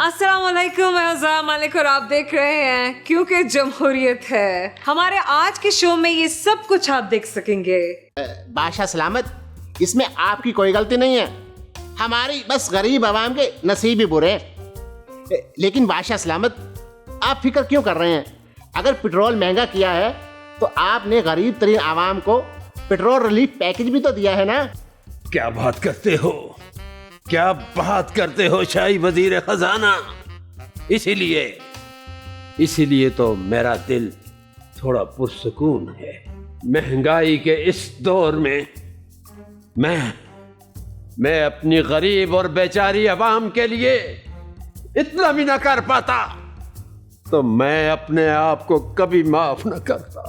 अस्सलाम वालेकुम, मैं हज़ार मालिक और आप देख रहे हैं क्योंकि जमहूरियत है। हमारे आज के शो में ये सब कुछ आप देख सकेंगे। बादशाह सलामत, इसमें आपकी कोई गलती नहीं है, हमारी बस गरीब आवाम के नसीब ही बुरे हैं। लेकिन बादशाह सलामत, आप फिक्र क्यों कर रहे हैं? अगर पेट्रोल महंगा किया है तो आपने गरीब तरीन आवाम को पेट्रोल रिलीफ पैकेज भी तो दिया है ना। क्या बात करते हो, क्या बात करते हो शाही वजीर खजाना। इसीलिए तो मेरा दिल थोड़ा पुरसकून है। महंगाई के इस दौर में मैं अपनी गरीब और बेचारी अवाम के लिए इतना भी ना कर पाता तो मैं अपने आप को कभी माफ न करता,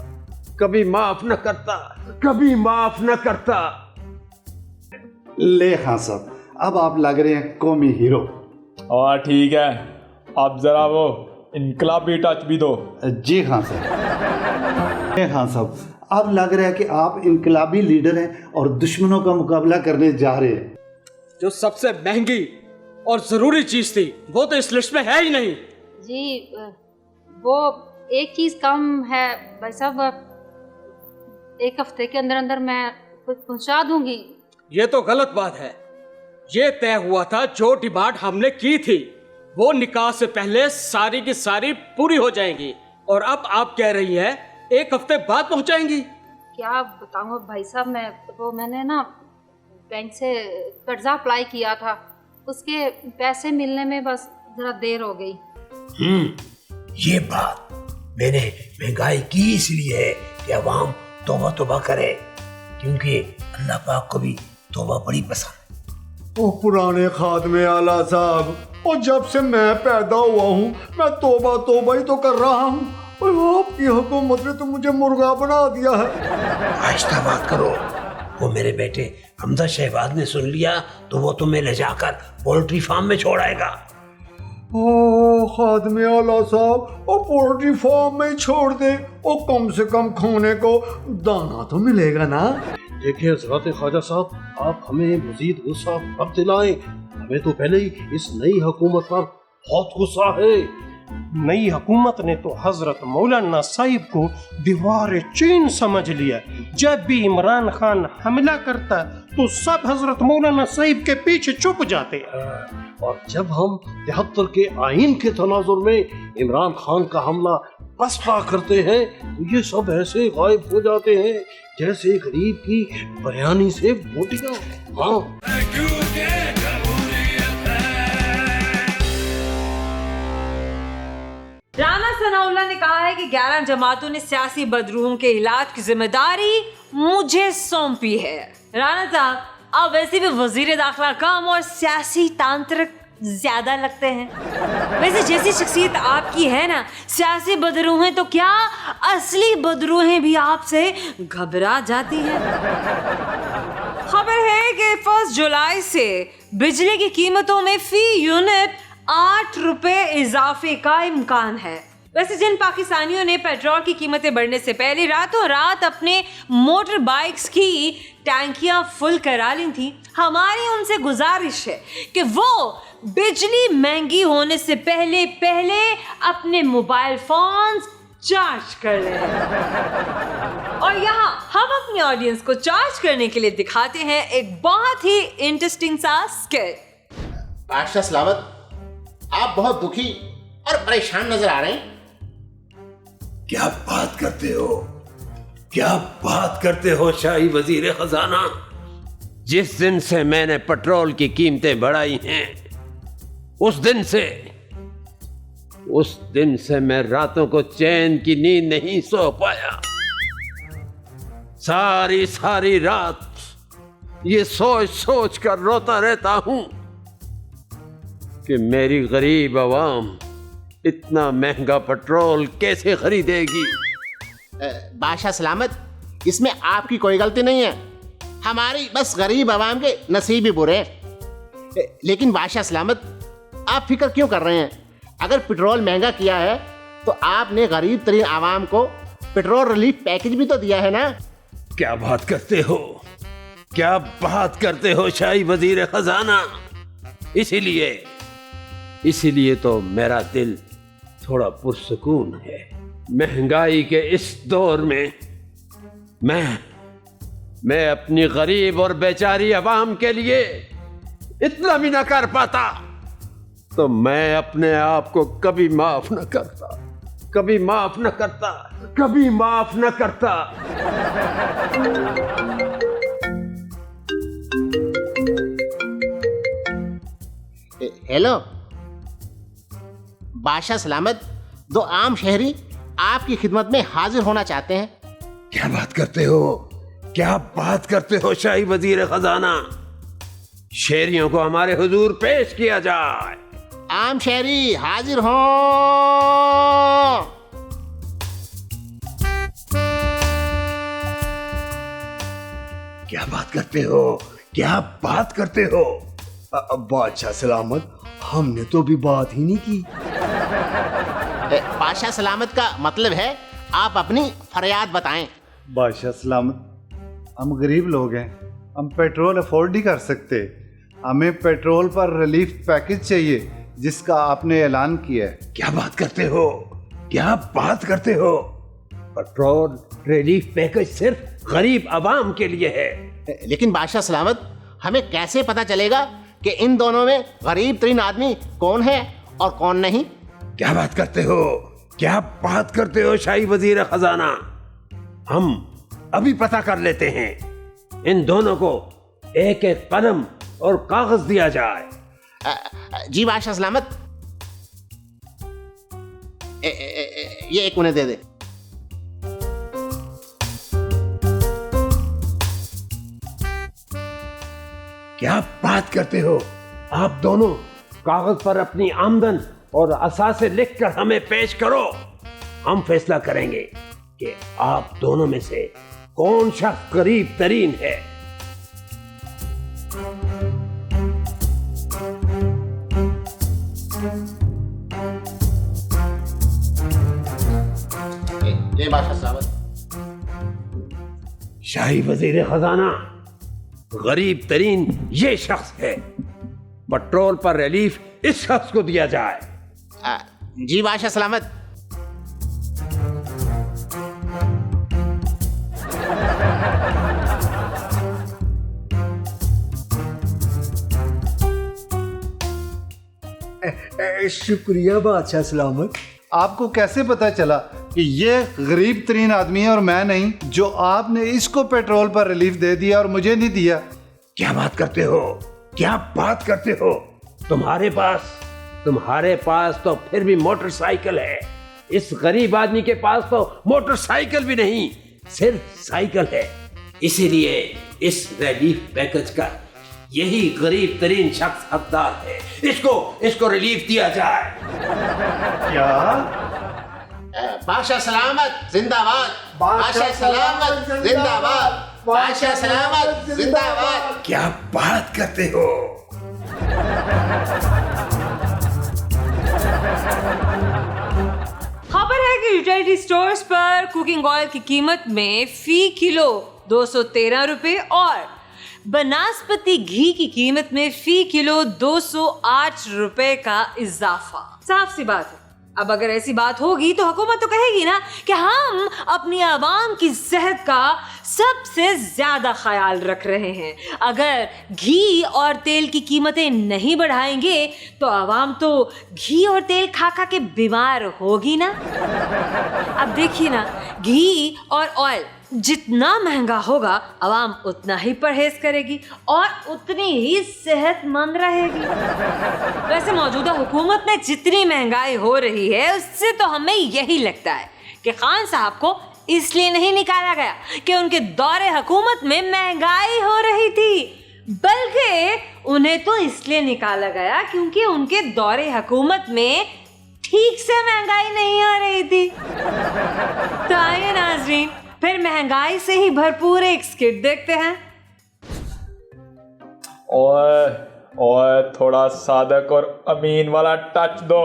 कभी माफ न करता, कभी माफ न करता। ले खान साहब, अब आप लग रहे हैं कौमी हीरो। और ठीक है, आप जरा वो इनकलाबी टच भी दो। जी खान साहब। ले खान साहब, अब लग रहा है कि आप इनकलाबी लीडर हैं और दुश्मनों का मुकाबला करने जा रहे हैं। जो सबसे महंगी और जरूरी चीज थी वो तो इस लिस्ट में है ही नहीं। जी वो एक चीज कम है भाई साहब, एक हफ्ते के अंदर अंदर मैं पहुंचा दूंगी। ये तो गलत बात है। ये तय हुआ था, जो डिमांड हमने की थी वो निकाह से पहले सारी की सारी पूरी हो जाएंगी, और अब आप कह रही हैं एक हफ्ते बाद पहुंचाएंगी। क्या बताऊं भाई साहब, मैंने ना बैंक से कर्जा अप्लाई किया था, उसके पैसे मिलने में बस जरा देर हो गई। ये बात मैंने महंगाई की इसलिए है कि अवाम तौबा तौबा करे, क्योंकि अल्लाह पाक को भी तौबा बड़ी पसंद। ओ पुराने खादमे आला साहब, और जब से मैं पैदा हुआ हूँ मैं तौबा तौबा ही तो कर रहा हूँ, और आपकी हुकूमत ने तो मुझे मुर्गा बना दिया है। आहिस्ता बात करो, वो मेरे बेटे हमजा शहबाज ने सुन लिया तो वो तुम्हें ले जाकर पोल्ट्री फार्म में छोड़ाएगा। ओ खादमे आला साहब, ओ पोल्ट्री फार्म में ही छोड़ दे, ओ कम से कम खाने को दाना तो मिलेगा ना। देखिए हज़रत ख्वाजा साहब, आप हमें मजीद गुस्सा अब दिलाएं, हमें तो पहले ही इस नई हुकूमत पर बहुत गुस्सा है। नई हुकूमत ने तो हजरत मौलाना साहिब को दीवार चीन समझ लिया। जब भी इमरान खान हमला करता तो सब हजरत मौलाना साहिब के पीछे छुप जाते। और जब हम 73 के आइन के तनाजुर में इमरान खान का हमला पसपा करते हैं तो ये सब ऐसे गायब हो जाते हैं जैसे गरीब की बिरयानी से बोटियां। हाँ, राना सनाउल्लाह ने कहा है कि 11 जमातों ने सियासी बदरूहों के इलाज की जिम्मेदारी मुझे सौंपी है। राना साहब, आप वैसे भी वजीर दाखिला कम और सियासी तांत्रिक ज्यादा लगते हैं। वैसे जैसी शख्सियत आपकी है ना, सियासी बदरूहें तो क्या, असली बदरूहें भी आपसे घबरा जाती हैं। खबर है कि 1 जुलाई से बिजली की कीमतों में फी यूनिट 8 रुपए इजाफे का इम्कान है। वैसे जिन पाकिस्तानियों ने पेट्रोल की कीमतें बढ़ने से पहले रातों रात अपने मोटर बाइक्स की टैंकियां फुल करा ली थी, हमारी उनसे गुजारिश है कि वो बिजली महंगी होने से पहले अपने मोबाइल फोन्स चार्ज कर लें। और यहाँ हम अपनी ऑडियंस को चार्ज करने के लिए दिखाते हैं एक बहुत ही इंटरेस्टिंग सा स्किट। बादशाह सलामत, आप बहुत दुखी और परेशान नजर आ रहे हैं। क्या बात करते हो, क्या बात करते हो शाही वजीर खजाना। जिस दिन से मैंने पेट्रोल की कीमतें बढ़ाई हैं उस दिन से मैं रातों को चैन की नींद नहीं सो पाया। सारी रात ये सोच कर रोता रहता हूं कि मेरी गरीब आवाम इतना महंगा पेट्रोल कैसे खरीदेगी। बादशाह सलामत, इसमें आपकी कोई गलती नहीं है, हमारी बस गरीब आवाम के नसीब ही बुरे हैं। लेकिन बादशाह सलामत, आप फिक्र क्यों कर रहे हैं? अगर पेट्रोल महंगा किया है तो आपने गरीब तरीन आवाम को पेट्रोल रिलीफ पैकेज भी तो दिया है ना। क्या बात करते हो, क्या बात करते हो शाही वजीर खजाना। इसी लिए तो मेरा दिल थोड़ा पुरसुकून है। महंगाई के इस दौर में मैं अपनी गरीब और बेचारी अवाम के लिए इतना भी ना कर पाता तो मैं अपने आप को कभी माफ न करता, कभी माफ न करता, कभी माफ न करता। हेलो बादशाह सलामत, दो आम शहरी आपकी खिदमत में हाजिर होना चाहते हैं। क्या बात करते हो, क्या बात करते हो शाही वजीर खजाना? शहरियों को हमारे हुजूर पेश किया जाए। आम शहरी हाजिर हो। क्या बात करते हो, क्या बात करते हो? बादशाह सलामत, हमने तो अभी बात ही नहीं की। बादशाह सलामत का मतलब है आप अपनी फरियाद बताएं। बादशाह सलामत, हम गरीब लोग हैं, हम पेट्रोल अफोर्ड नहीं कर सकते। हमें पेट्रोल पर रिलीफ पैकेज चाहिए जिसका आपने ऐलान किया है। क्या बात करते हो, क्या बात करते हो? पेट्रोल रिलीफ पैकेज सिर्फ गरीब आवाम के लिए है। लेकिन बादशाह सलामत, हमें कैसे पता चलेगा कि इन दोनों में गरीब तरीन आदमी कौन है और कौन नहीं? क्या बात करते हो, क्या बात करते हो शाही वजीर खजाना? हम अभी पता कर लेते हैं। इन दोनों को एक एक कलम और कागज दिया जाए। जी बादशाह सलामत, ये एक उन्हें दे दे। क्या बात करते हो? आप दोनों कागज पर अपनी आमदन और असासे लिखकर हमें पेश करो। हम फैसला करेंगे कि आप दोनों में से कौन शख्स गरीब तरीन है। ये बादशाह सलामत। शाही वजीर खजाना, गरीब तरीन ये शख्स है। पेट्रोल पर रिलीफ इस शख्स को दिया जाए। जी बादशाह सलामत। शुक्रिया बादशाह सलामत। आपको कैसे पता चला कि ये गरीब तरीन आदमी है और मैं नहीं, जो आपने इसको पेट्रोल पर रिलीफ दे दिया और मुझे नहीं दिया? क्या बात करते हो, क्या बात करते हो? तुम्हारे पास तो फिर भी मोटरसाइकिल है। इस गरीब आदमी के पास तो मोटरसाइकिल भी नहीं, सिर्फ साइकिल है। इसीलिए इस रिलीफ पैकेज का यही गरीब तरीन शख्स हकदार है। इसको रिलीफ दिया जाए। क्या? बादशाह सलामत जिंदाबाद, बादशाह सलामत जिंदाबाद, बादशाह सलामत जिंदाबाद। क्या बात करते हो? खबर है कि यूटिलिटी स्टोर्स पर कुकिंग ऑयल की कीमत में फी किलो 213 रुपए और बनास्पति घी की कीमत में फी किलो 208 रुपए का इजाफा। साफ सी बात है, अब अगर ऐसी बात होगी तो हुकूमत तो कहेगी ना कि हम अपनी आवाम की सेहत का सबसे ज्यादा ख्याल रख रहे हैं। अगर घी और तेल की कीमतें नहीं बढ़ाएंगे तो आवाम तो घी और तेल खा खा के बीमार होगी ना। अब देखिए ना, घी और ऑयल जितना महंगा होगा आवाम उतना ही परहेज करेगी और उतनी ही सेहतमंद रहेगी। वैसे मौजूदा हुकूमत में जितनी महंगाई हो रही है उससे तो हमें यही लगता है कि खान साहब को इसलिए नहीं निकाला गया कि उनके दौरे हुकूमत में महंगाई हो रही थी, बल्कि उन्हें तो इसलिए निकाला गया क्योंकि उनके दौरे हुकूमत में ठीक से महंगाई नहीं हो रही थी। तो आइए नाज़रीन, फिर महंगाई से ही भरपूर एक स्किट देखते हैं। ओए थोड़ा सादक और अमीन वाला टच दो।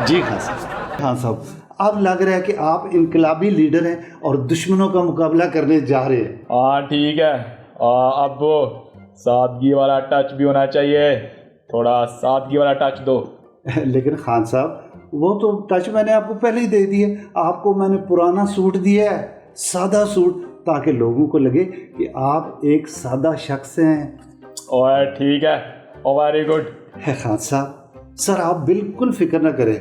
जी खान साहब, अब लग रहा है कि आप इनकलाबी लीडर हैं और दुश्मनों का मुकाबला करने जा रहे हैं। हाँ ठीक है, अब वो सादगी वाला टच भी होना चाहिए। थोड़ा सादगी वाला टच दो। लेकिन खान साहब, वो तो टच मैंने आपको पहले ही दे दिए। आपको मैंने पुराना सूट दिया है, सादा सूट, ताकि लोगों को लगे कि आप एक सादा शख्स हैं। ओए ठीक है, ओ वेरी गुड। है खान साहब, सर आप बिल्कुल फिक्र ना करें,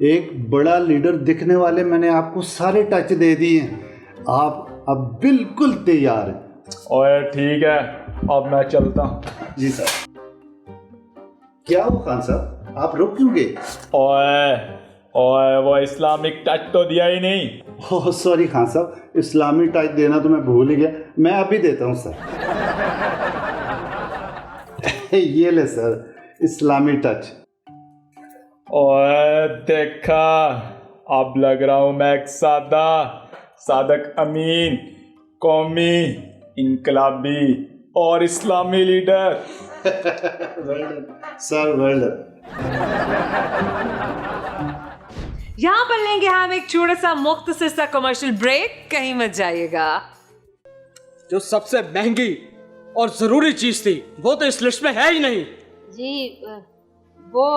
एक बड़ा लीडर दिखने वाले मैंने आपको सारे टच दे दिए हैं। आप अब बिल्कुल तैयार हैं। ओए ठीक है, अब मैं चलता हूँ। जी सर। क्या हो खान साहब, आप रुक क्यों गए? ओए ओए, वो इस्लामिक टच तो दिया ही नहीं। ओह सॉरी खान साहब, इस्लामी टच देना तो मैं भूल ही गया। मैं अभी देता हूँ सर। ये ले सर, इस्लामी टच। ओए देखा, अब लग रहा हूँ मैं एक सादक अमीन, कौमी, इनकलाबी और इस्लामी लीडर। Sir well done. यहाँ पर लेंगे हम एक छोटा सा मुख्तसर सा कमर्शियल ब्रेक, कहीं मत जाइएगा। जो सबसे महंगी और जरूरी चीज थी वो तो इस लिस्ट में है ही नहीं। जी वो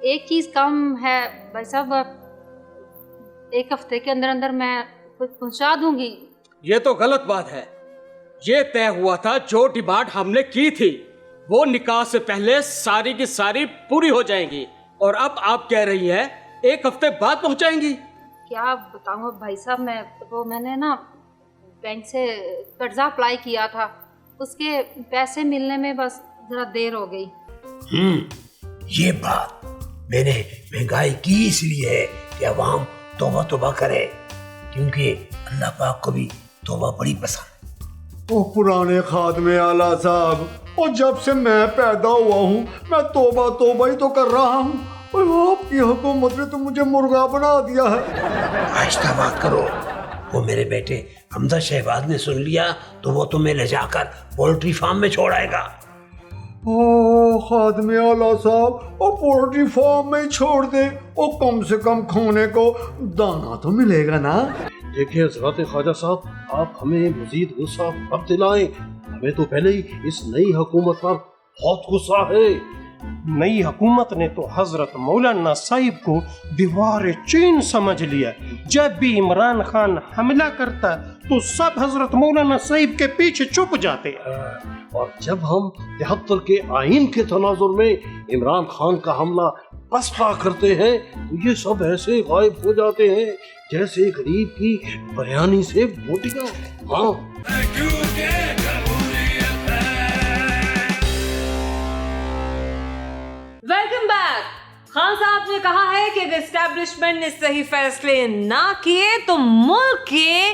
एक चीज़ कम है भाई साहब, एक हफ्ते के अंदर अंदर मैं पहुंचा दूंगी। ये तो गलत बात है। ये तय हुआ था जो डिमांड हमने की थी वो निकाह से पहले सारी की सारी पूरी हो जाएंगी, और अब आप कह रही हैं एक हफ्ते बाद पहुंचाएंगी। क्या बताऊँ भाई साहब, मैंने ना बैंक से कर्जा अप्लाई किया था, उसके पैसे मिलने में बस जरा देर हो गई। ये बात मैंने महंगाई की इसलिए है कि अवाम तौबा करे, क्योंकि अल्लाह पाक को भी तौबा बड़ी पसंद। ओ पुराने खादमे आला साहब, और जब से मैं पैदा हुआ हूँ मैं तौबा ही तो कर रहा हूँ, और आपकी हुकूमत ने तो मुझे मुर्गा बना दिया है। आहिस्ता बात करो, वो मेरे बेटे हमजा शहबाज ने सुन लिया तो वो तुम्हें ले जाकर पोल्ट्री फार्म में छोड़ाएगा। ओ खादमे आला साहब, ओ पोल्ट्री फार्म में ही छोड़ दे, ओ कम से कम खाने को दाना तो मिलेगा ना। देखिए हज़रत ख्वाजा साहब, आप हमें मजीद गुस्सा अब दिलाएं। हमें तो पहले ही इस नई हुकूमत पर बहुत गुस्सा है। नई हुकूमत ने तो हजरत मौलाना साहिब को दीवार चीन समझ लिया। जब भी इमरान खान हमला करता तो सब हजरत मौलाना साहिब के पीछे छुप जाते। और जब हम 73 के आइन के तनाजुर में इमरान खान का हमला पसपा करते हैं तो ये सब ऐसे गायब हो जाते हैं जैसे गरीब की बयानी से बोटियां। हाँ, वेलकम बैक। खान साहब ने कहा है कि अगर एस्टेब्लिशमेंट ने सही फैसले ना किए तो मुल्क के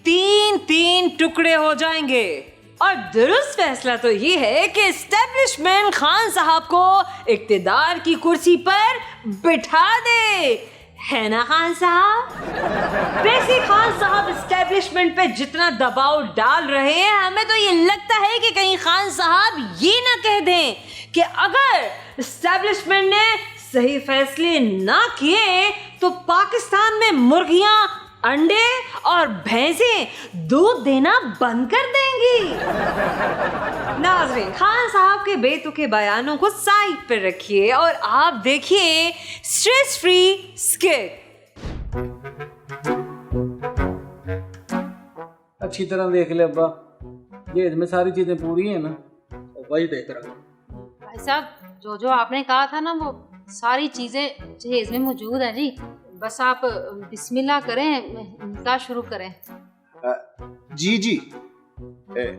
3 टुकड़े हो जाएंगे, और दुरुस्त फैसला तो ये है कि एस्टेब्लिशमेंट खान साहब को इक्तिदार की कुर्सी पर बिठा दे, है ना खान साहब? वैसे खान साहब एस्टेब्लिशमेंट पे जितना दबाव डाल रहे हैं, हमें तो ये लगता है कि कहीं खान साहब ये ना कह दें कि अगर एस्टेब्लिशमेंट ने सही फैसले ना किए तो पाकिस्तान में मुर्गियां, अंडे और भैंसें दूध देना बंद कर देंगी। नाज़रीन, खान साहब के बेतुके बयानों को साइड पर रखिए और आप देखिए स्ट्रेस फ्री स्किट। अच्छी तरह देख ले अब्बा, जहेज में सारी चीजें पूरी हैं ना? वही देख रहा हूँ भाई साहब, जो आपने कहा था ना वो सारी चीज़ें जहेज में मौजूद है जी। बस आप बिस्मिल्लाह करें, निकाह शुरू करें। जी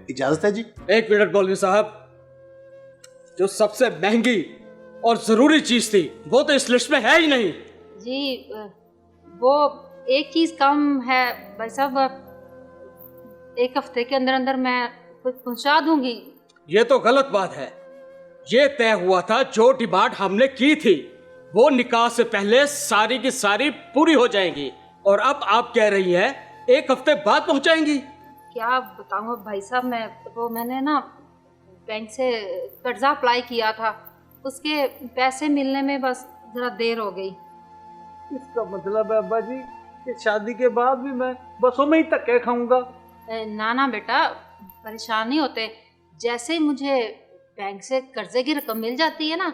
इजाजत है जी। एक मिनट मौलवी साहब, जो सबसे महंगी और जरूरी चीज थी वो तो इस लिस्ट में है ही नहीं। जी वो एक चीज़ कम है भाई साहब, एक हफ्ते के अंदर अंदर मैं पहुंचा दूंगी। ये तो गलत बात है। ये तय हुआ था जो डिमांड हमने की थी वो निकाह से पहले सारी की सारी पूरी हो जाएंगी, और अब आप कह रही हैं एक हफ्ते बाद पहुंचाएंगी। क्या बताऊँ भाई साहब, मैंने ना बैंक से कर्जा अप्लाई किया था, उसके पैसे मिलने में बस जरा देर हो गई। इसका मतलब है अब्बा जी कि शादी के बाद भी मैं बसों में ही धक्के खाऊंगा? ना बेटा, परेशान नहीं होते। जैसे ही मुझे बैंक से कर्जे की रकम मिल जाती है ना,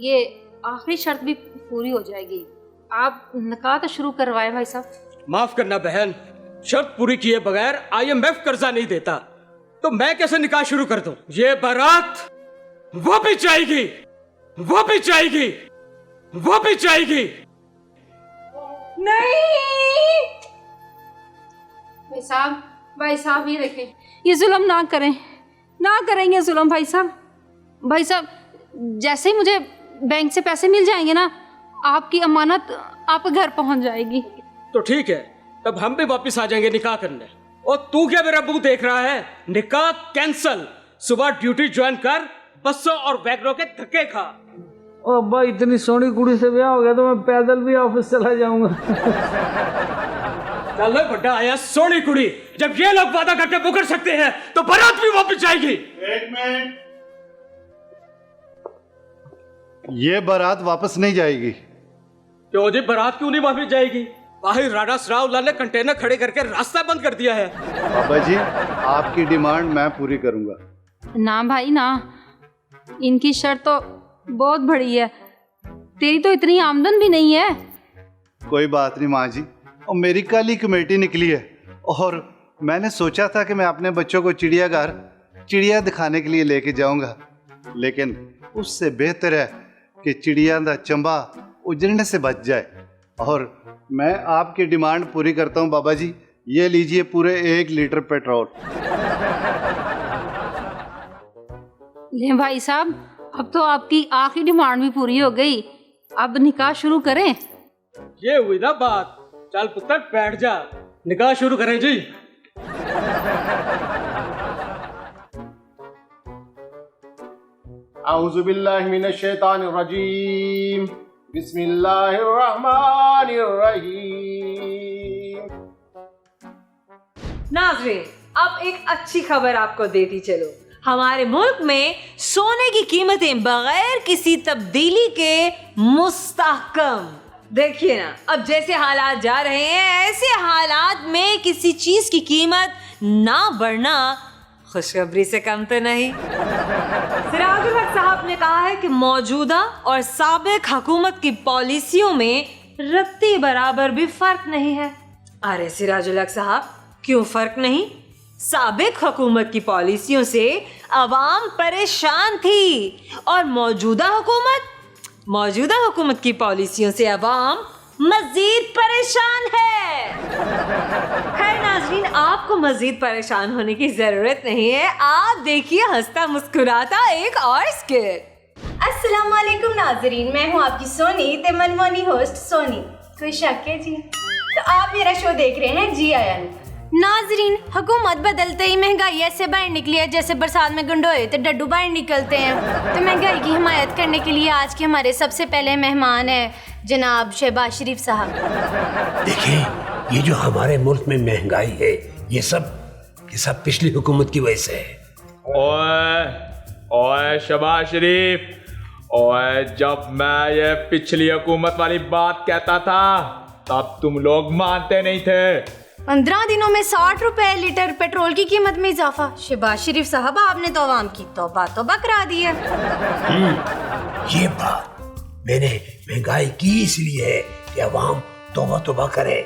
ये आखिरी शर्त भी पूरी हो जाएगी। आप निकाह तो शुरू करवाएं भाई साहब। माफ करना बहन, शर्त पूरी किए बगैर IMF कर्जा नहीं देता, तो मैं कैसे निकाह शुरू कर दूं? ये बारात वापस जाएगी, वापस जाएगी, वापस जाएगी। नहीं भाई साहब ये देखें, ये जुल्म ना करें, ना करेंगे जुल्म भाई साहब। भाई साहब जैसे ही मुझे बैंक से पैसे मिल जाएंगे ना, आपकी अमानत आपके घर पहुंच जाएगी। तो ठीक है, तब हम भी वापस आ जाएंगे निकाह करने। और तू क्या मेरा मुंह देख रहा है? निकाह कैंसल, सुबह ड्यूटी ज्वाइन कर, बसों और वैगनों के धक्के खा। ओ अब्बा, इतनी सोनी कुड़ी से ब्याह हो गया तो मैं पैदल भी ऑफिस चला जाऊंगा। चल बड्डा आया सोनी कुड़ी, जब ये लोग वादा करके मुकर सकते हैं तो बारात भी वापस जाएगी। एक मिनट, ये बारात वापस नहीं जाएगी। क्यों जी, बारात क्यों नहीं वापस जाएगी? बाहर राणा सराउल्लाह ने कंटेनर खड़े करके रास्ता बंद कर दिया है। बाबा जी, आपकी डिमांड मैं पूरी करूंगा। ना भाई ना, इनकी शर्त तो बहुत बड़ी है, तेरी तो इतनी आमदन भी नहीं है। कोई बात नहीं माँ जी, और मेरी कल ही कमेटी निकली है और मैंने सोचा था कि मैं अपने बच्चों को चिड़ियाघर चिड़िया दिखाने के लिए लेके जाऊंगा, लेकिन उससे बेहतर है कि चिड़िया का चंबा उजड़ने से बच जाए। और मैं आपकी डिमांड पूरी करता हूँ बाबा जी, ये लीजिए पूरे 1 लीटर पेट्रोल। ले भाई साहब, अब तो आपकी आखिरी डिमांड भी पूरी हो गई, अब निकाह शुरू करें। ये हुई ना बात। चल पुत्र बैठ जा, निकाह शुरू करें जी। औज़ु बिल्लाहि मिनश शैतानिर रजीम, बिस्मिल्लाहिर रहमानिर रहीम। नाज़रीन, अब एक अच्छी खबर आपको देती चलो। हमारे मुल्क में सोने की कीमतें बगैर किसी तब्दीली के मुस्तहकम। देखिए ना, अब जैसे हालात जा रहे हैं, ऐसे हालात में किसी चीज की कीमत ना बढ़ना खुशखबरी से कम तो नहीं। सिराजुल हक साहब ने कहा है कि मौजूदा और साबिक हुकूमत की पॉलिसियों में रत्ती बराबर भी फर्क नहीं है। अरे सिराजुल हक साहब, क्यों फर्क नहीं? साबिक हुकूमत की पॉलिसियों से अवाम परेशान थी और मौजूदा हुकूमत की पॉलिसियों से अवाम मजीद परेशान है। खैर नाज़रीन, आपको मजीद परेशान होने की जरूरत नहीं है। आप देखिए हंसता मुस्कुराता एक और स्किट। अस्सलाम वालेकुम नाज़रीन, मैं हूँ आपकी सोनी ते मनमोनी होस्ट सोनी। कोई शक है जी? तो आप मेरा शो देख रहे हैं GIN। नाजरीन, हुकूमत बदलते ही महंगाई ऐसे बाहर निकली है जैसे बरसात में गंडोए तो डड्डू बाहर निकलते हैं। तो महंगाई की हिमायत करने के लिए आज के हमारे सबसे पहले मेहमान है जनाब शहबाज शरीफ साहब। देखिए, ये जो हमारे मुल्क में महंगाई है ये सब पिछली हुकूमत की वजह से है। ओए शहबाज शरीफ, ओए जब मैं ये पिछली हुकूमत वाली बात कहता था तब तुम लोग मानते नहीं थे। 15 दिनों में 60 रुपए लीटर पेट्रोल की कीमत में इजाफा। शहबाज शरीफ साहब, आपने तो आवाम की तौबा करा दी है। ये बात मैंने महंगाई की इसलिए है कि आवाम तौबा करे,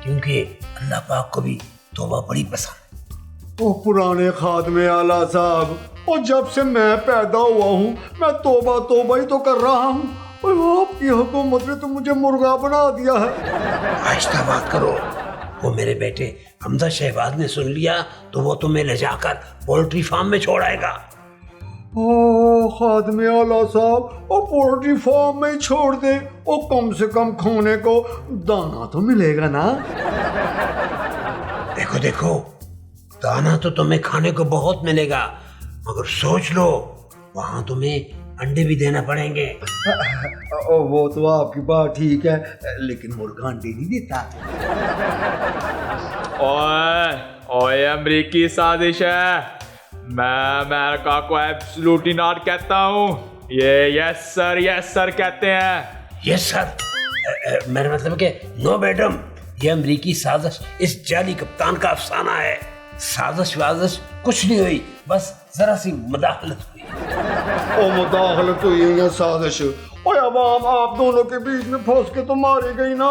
क्योंकि अल्लाह पाक को भी तौबा बड़ी पसंद। ओ पुराने खादमे आला साहब, और जब से मैं पैदा हुआ हूँ मैं तौबा ही तो कर रहा हूँ, और आपकी हुकूमत ने तो मुझे मुर्गा बना दिया है। आहिस्ता बात करो, वो मेरे बेटे हमजा शहबाज ने सुन लिया तो वो तुम्हें ले जाकर पोल्ट्री फार्म में छोड़ाएगा। ओ खादमे आला साहब, ओ पोल्ट्री फार्म में ही छोड़ दे, ओ कम से कम खाने को दाना तो मिलेगा ना। देखो, दाना तो तुम्हें खाने को बहुत मिलेगा, मगर सोच लो वहाँ तुम्हें अंडे भी देना पड़ेंगे। वो तो आपकी बात ठीक है, लेकिन मुर्गा अंडे नहीं देता। ओए अमरीकी साजिश है, मैं अमेरिका को एब्सोल्युटली नॉट कहता हूँ, ये यस सर कहते हैं। यस सर मेरा मतलब कि नो मैडम, ये अमरीकी साजिश इस जाली कप्तान का अफसाना है। साजिश वाजिश कुछ नहीं हुई, बस जरा सी मुदाखलत हुई। ओ मुदाखलत तो यही है साजिश। ओए अवाम आप दोनों के बीच में फंस के तो मारी गई ना।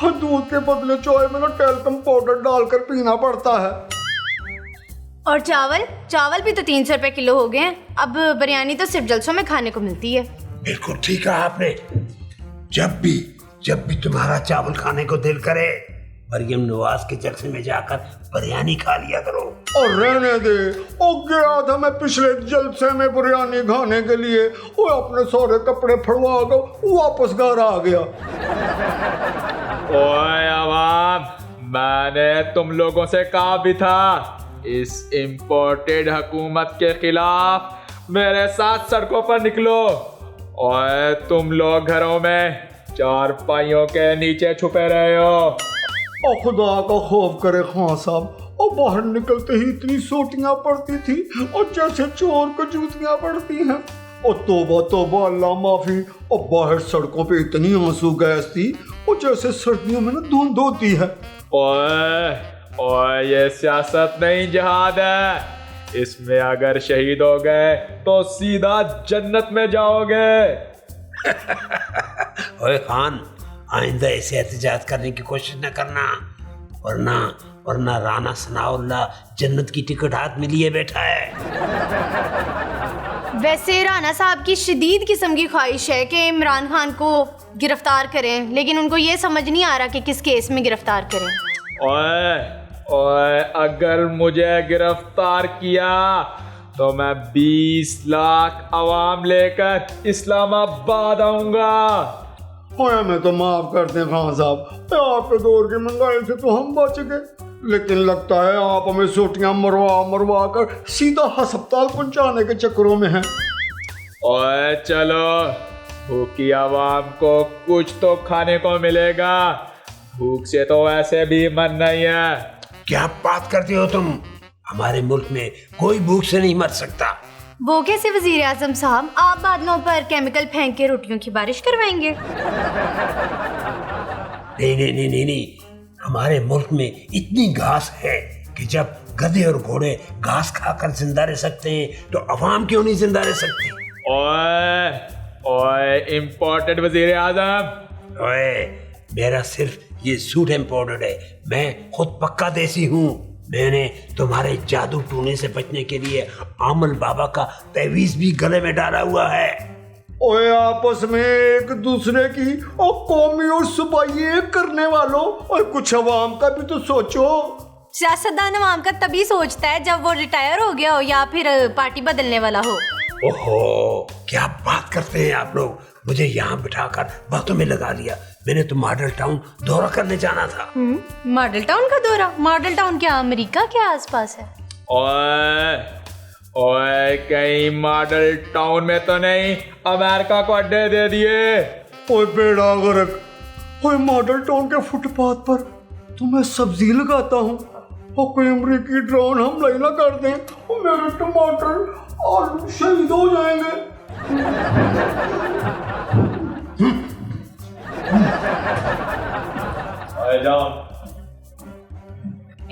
दूध के बदले चाय में ना टेल्कम पाउडर डालकर पीना पड़ता है। और चावल भी तो 300 रुपए किलो हो गए हैं। अब बिरयानी तो सिर्फ जलसों में खाने को मिलती है। बिल्कुल ठीक कहा आपने। जब भी तुम्हारा चावल खाने को दिल करे, मरियम नवाज के जलसे में जाकर बिरयानी खा लिया करो। और रहने दे, ओ गया था मैं पिछले जलसे में बिरयानी खाने के लिए, वो अपने सारे कपड़े फड़वा कर वापस घर आ गया। ओए अवाम, मैंने तुम लोगों से कहा भी था, इस इम्पोर्टेड हुकूमत के खिलाफ मेरे साथ सड़कों पर निकलो। और तुम लोग घरों में चारपाइयों के नीचे छुपे रहे हो। और खुदा का खौफ करे खान साहब, और बाहर निकलते ही इतनी सोटियां पड़ती थी और जैसे चोर को जूतियां पड़ती हैं। और तौबा तौबा अल्लाह माफी। और बाहर सड़कों पे इतनी आंसू गैस थी और जैसे सर्दियों में ना धुंध होती है। ओए ये सियासत नहीं जिहाद है। इसमें अगर शहीद हो गए तो सीधा जन्नत में जाओगे। ओए खान, आइंदा ऐसे एहतजाज करने की कोशिश न करना, वरना राना सनाउल्लाह जन्नत की टिकट हाथ में लिए बैठा है। वैसे राना साहब की शदीद किस्म की ख्वाहिश है कि इमरान खान को गिरफ्तार करें, लेकिन उनको ये समझ नहीं आ रहा कि किस केस में गिरफ्तार करें। ओए अगर मुझे गिरफ्तार किया तो मैं 20 लाख अवाम लेकर इस्लामाबाद आऊंगा। हमें तो माफ करते हैं खान साहब, आपके दौर की महंगाई से तो हम बच गए, लेकिन लगता है आप हमें सोटियां मरवा कर सीधा अस्पताल पहुंचाने के चक्करों में हैं। ओए चलो, भूखी आवाम को कुछ तो खाने को मिलेगा। भूख से तो वैसे भी मन नहीं है। क्या बात करते हो तुम? हमारे मुल्क में कोई भूख से नहीं मर सकता। वो कैसे वजीर आजम साहब, आप बादलों पर केमिकल फेंक के रोटियों की बारिश करवाएंगे? नहीं, हमारे मुल्क में इतनी घास है कि जब गधे और घोड़े घास खाकर जिंदा रह सकते हैं तो अवाम क्यों नहीं जिंदा रह सकती? ओए इम्पोर्टेड वजीर आजम। ओए, मेरा सिर्फ ये सूट इम्पोर्टेड है, मैं खुद पक्का देसी हूँ। मैंने तुम्हारे जादू टूने से बचने के लिए आमल बाबा का तवीज भी गले में डाला हुआ है। ओए आपस में एक दूसरे की और कौमी और सूबाई एक करने वालों, और कुछ अवाम का भी तो सोचो। सियासतदान अवाम का तभी सोचता है जब वो रिटायर हो गया हो या फिर पार्टी बदलने वाला हो। ओहो, क्या बात करते हैं आप लोग। मुझे यहाँ बिठाकर बातों में लगा लिया। मैंने तो मॉडल टाउन दौरा करने जाना था। मॉडल टाउन का दौरा? मॉडल टाउन क्या अमेरिका के आसपास है? ओए कहीं मॉडल टाउन में तो नहीं अमेरिका को अड्डे दे दिए? ओए बेड़ा गर्क, ओए मॉडल टाउन के फुटपाथ पर तो मैं सब्जी लगाता हूँ और कोई अमरीकी ड्रोन हमला ही ना कर दें और मेरे टमाटर आलू शहीद हो जाएंगे।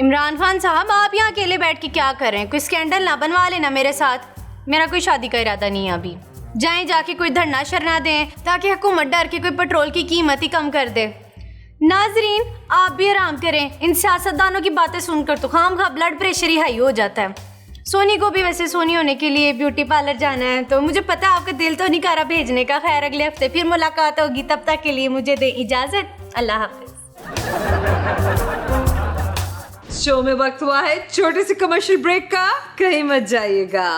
इमरान खान साहब, आप यहाँ अकेले बैठ के क्या कर रहे हैं? कोई स्कैंडल ना बनवा लेना मेरे साथ। मेरा कोई शादी का इरादा नहीं है अभी। जाएं जाके कोई धरना शरना दें ताकि हुकूमत डर के कोई पेट्रोल की कीमत ही कम कर दे। नाजरीन, आप भी आराम करें। इन सियासतदानों की बातें सुनकर तो खामखा ब्लड प्रेशर ही हाई हो जाता है। सोनी को भी वैसे सोनी होने के लिए ब्यूटी पार्लर जाना है, तो मुझे पता है आपका दिल तो नहीं कर रहा भेजने का। खैर, अगले हफ्ते फिर मुलाकात होगी, तब तक के लिए मुझे दे इजाजत। अल्लाह हाफिज। शो में वक्त हुआ है छोटे से कमर्शियल ब्रेक का, कहीं मत जाइएगा।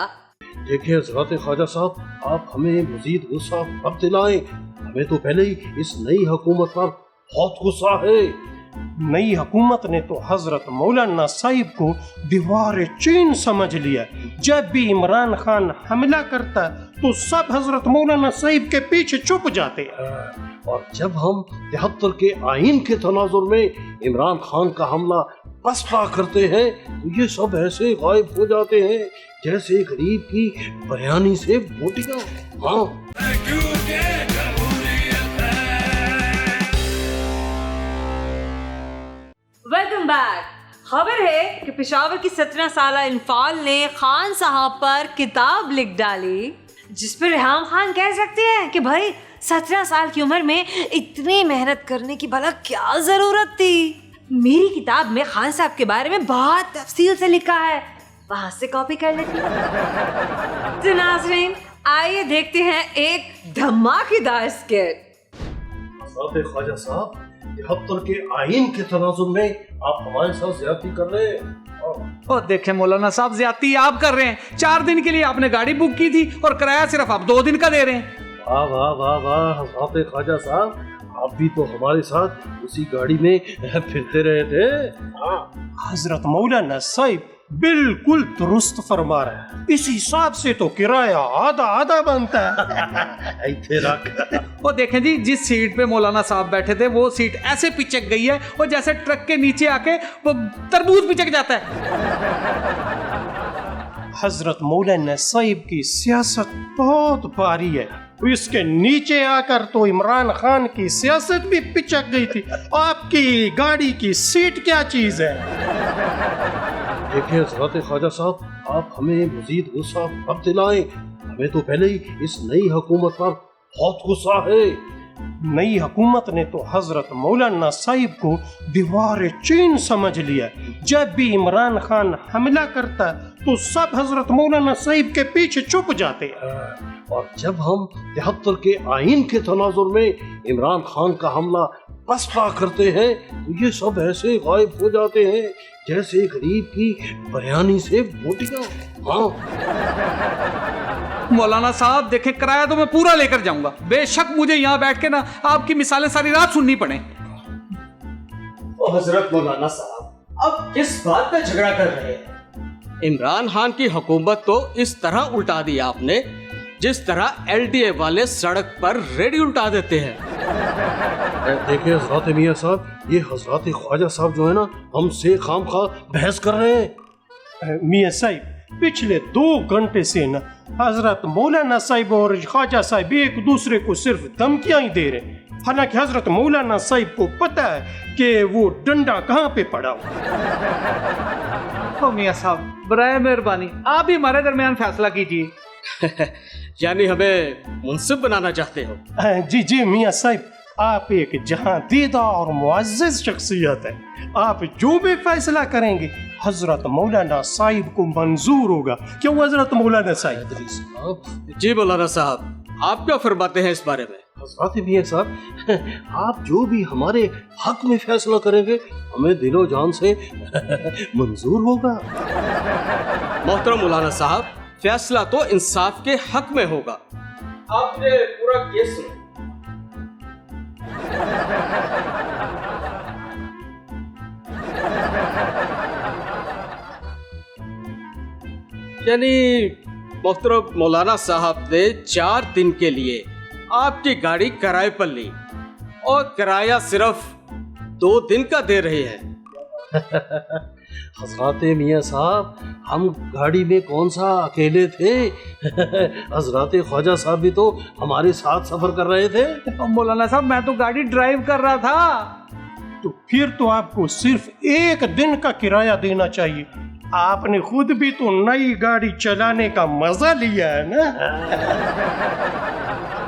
देखिए हज़रत ख्वाजा साहब, आप हमें मजीद गुस्सा मत दिलाएं। हमें तो पहले ही इस नई हुकूमत पर बहुत गुस्सा है। नई हुकूमत ने तो हजरत मौलाना साहिब को दीवार चीन समझ लिया। जब भी इमरान खान हमला करता तो सब हजरत मौलाना साहिब के पीछे छुप जाते। और जब हम 73 के आइन के तनाजुर में इमरान खान का हमला पसपा करते हैं तो ये सब ऐसे गायब हो जाते हैं जैसे गरीब की बिरयानी से बोटियां। हाँ, वेलकम बैक। खबर है कि पेशावर की 17 साला इनफाल ने खान साहब पर किताब लिख डाली जिस पर रेहाम खान कह सकते हैं कि भाई 17 साल की उम्र में इतनी मेहनत करने की भला क्या जरूरत थी। मेरी किताब में खान साहब के बारे में बहुत तफसील से लिखा है, वहां से कॉपी कर लेती हूँ। तो नाज़रीन, आइए देखते हैं एक धमाकेदार स्किट। ख्वाजा साहब, 73 के आइन के तनाजुर में आप हमारे साथ ज्यादती कर रहे हैं। और देखें मौलाना साहब, ज्यादती आप कर रहे हैं। 4 दिन के लिए आपने गाड़ी बुक की थी और किराया सिर्फ आप 2 दिन का दे रहे हैं। वाह वाह वाह वाह हजरत ख्वाजा साहब, आप भी तो हमारे साथ उसी गाड़ी में फिरते रहे थे। हजरत मौलाना साहिब बिल्कुल दुरुस्त फरमा रहे हैं। इस हिसाब से तो किराया आधा आधा बनता है। वो देखें जी, जिस सीट पे मौलाना साहब बैठे थे वो सीट ऐसे पिचक गई है और जैसे ट्रक के नीचे आके वो तरबूज पिचक जाता है। हजरत मौलाना साहिब की सियासत बहुत भारी है। इसके नीचे आकर तो इमरान खान की सियासत भी पिचक गई थी। आपकी गाड़ी की सीट क्या चीज है? देखिए हजरत ख्वाजा साहब, आप हमें मजीद गुस्सा अब दिलाएं। हमें तो पहले ही इस नई हुकूमत पर बहुत गुस्सा है। नई हुकूमत ने तो हजरत मौलाना साहिब को दीवार चीन समझ लिया। जब भी इमरान खान हमला करता तो सब हजरत मौलाना साहिब के पीछे छुप जाते हैं। और जब हम 73 के आइन के तनाजुर में इमरान खान का हमला पसपा करते हैं तो ये सब ऐसे गायब हो जाते हैं जैसे गरीब की बिरयानी से बोटियां। मौलाना साहब देखें, किराया तो मैं पूरा लेकर जाऊंगा, बेशक मुझे यहाँ बैठ के ना आपकी मिसालें सारी रात सुननी पड़े। हजरत मौलाना साहब, अब किस बात पे झगड़ा कर रहे हैं? इमरान खान की हुकूमत तो इस तरह उल्टा दी आपने जिस तरह LDA वाले सड़क पर रेडी उल्टा देते हैं। देखिए हजरत मियां साहब, ये हजरत ख्वाजा साहब जो है ना, हमसे खामखा बहस कर रहे हैं। मियां साहब, पिछले 2 घंटे से ना हजरत मौलाना साहिब और ख्वाजा साहिब एक दूसरे को सिर्फ धमकियां ही दे रहे हैं। हालांकि हजरत मौलाना साहिब को पता है कि वो डंडा कहाँ पे पड़ा हो। मियां साहब, बराए मेहरबानी आप ही हमारे दरमियान फैसला कीजिए। यानी हमें मुंसिफ बनाना चाहते हो? जी जी मियां साहिब, आप एक जहां दीदा और मुअज़्ज़ज़ शख्सियत है। आप जो भी फैसला करेंगे हजरत मौलाना साहिब को मंजूर होगा। क्यों हजरत मौलाना साहिब? जी मौलाना साहब, आप क्या फरमाते हैं इस बारे में? हजरत मियां साहब, आप जो भी हमारे हक में फैसला करेंगे हमें दिलो जान से मंजूर होगा। मोहतरम मौलाना साहब, फैसला तो इंसाफ के हक में होगा। आपने पूरा केस सुना। यानी मोहतरम मौलाना साहब ने 4 दिन के लिए आपकी गाड़ी किराए पर ली और किराया सिर्फ 2 दिन का दे रहे हैं। हजरत मियां साहब, हम गाड़ी में कौन सा अकेले थे? हजरत ख्वाजा साहब भी तो हमारे साथ सफर कर रहे थे। मौलाना साहब, मैं तो गाड़ी ड्राइव कर रहा था। तो फिर तो आपको सिर्फ 1 दिन का किराया देना चाहिए। आपने खुद भी तो नई गाड़ी चलाने का मजा लिया है ना।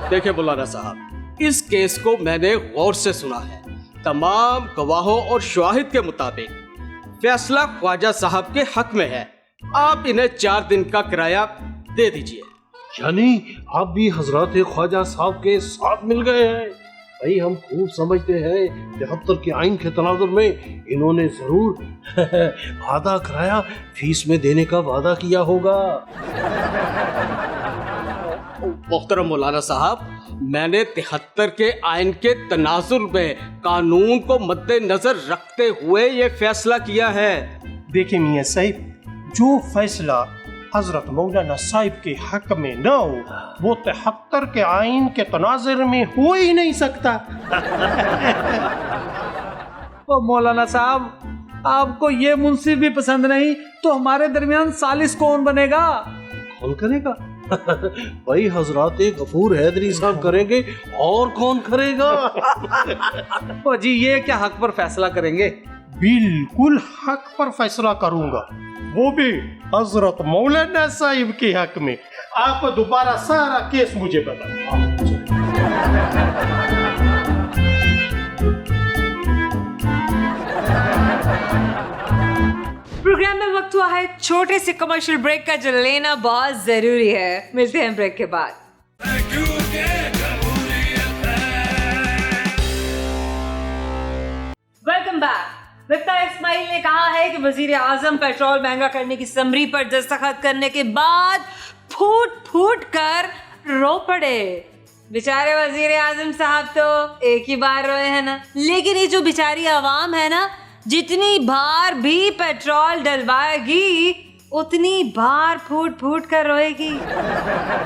देखिए मौलाना साहब, इस केस को मैंने गौर से सुना है। तमाम गवाहों और शवाहिद के मुताबिक फैसला ख्वाजा साहब के हक में है। आप इन्हें 4 दिन का किराया दे दीजिए। यानी आप भी हजरत ख्वाजा साहब के साथ मिल गए हैं। भाई, हम खूब समझते हैं 73 के आइन के तनाजुर में इन्होंने जरूर आधा किराया फीस में देने का वादा किया होगा। मोहतरम मौलाना साहब, मैंने 73 के आइन के तनाजुर में कानून को मद्देनजर रखते हुए ये फैसला किया है। देखिए मियां साहिब, जो फैसला हजरत मौलाना साहिब के हक में न हो वो 73 के आइन के तनाजुर में हो ही नहीं सकता। ओ मौलाना साहब, आपको ये मुंसिफ भी पसंद नहीं तो हमारे दरमियान सालिस कौन बनेगा? कौन करेगा? भाई, हजरत गफूर हैदरी साहब करेंगे, और कौन करेगा? ओ जी, ये क्या हक पर फैसला करेंगे? बिल्कुल हक पर फैसला करूंगा, वो भी हजरत मौलाना साहिब के हक में। आप दोबारा सारा केस मुझे बताओ। प्रोग्राम में वक्त हुआ है छोटे से कमर्शियल ब्रेक का, जो लेना बहुत जरूरी है। मिलते हैं ब्रेक के बाद। Welcome back. विफ्ता इस्माइल ने कहा है कि वजीर आजम पेट्रोल महंगा करने की समरी पर दस्तखत करने के बाद फूट फूट कर रो पड़े। बेचारे वजीर आजम साहब तो एक ही बार रोए हैं ना, लेकिन ये जो बेचारी आवाम है ना, जितनी बार भी पेट्रोल डलवाएगी उतनी बार फूट फूट कर रोएगी।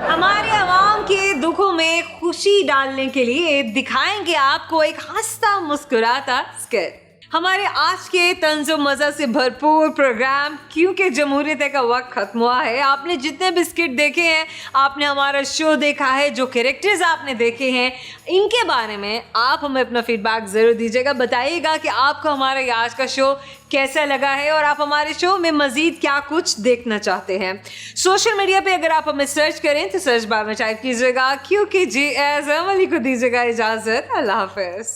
हमारे आवाम के दुखों में खुशी डालने के लिए दिखाएंगे आपको एक हंसता मुस्कुराता स्किट। हमारे आज के तंज़ो मज़ा से भरपूर प्रोग्राम, क्योंकि जमहूरियत का वक्त खत्म हुआ है। आपने जितने भी स्किट देखे हैं, आपने हमारा शो देखा है, जो कैरेक्टर्स आपने देखे हैं, इनके बारे में आप हमें अपना फीडबैक ज़रूर दीजिएगा। बताइएगा कि आपको हमारा ये आज का शो कैसा लगा है और आप हमारे शो में मज़ीद क्या कुछ देखना चाहते हैं। सोशल मीडिया पे अगर आप हमें सर्च करें तो सर्च बार में टाइप कीजिएगा क्योंकि जी एज़ अमली को दीजिएगा इजाज़त। अल्लाह हाफ़िज़।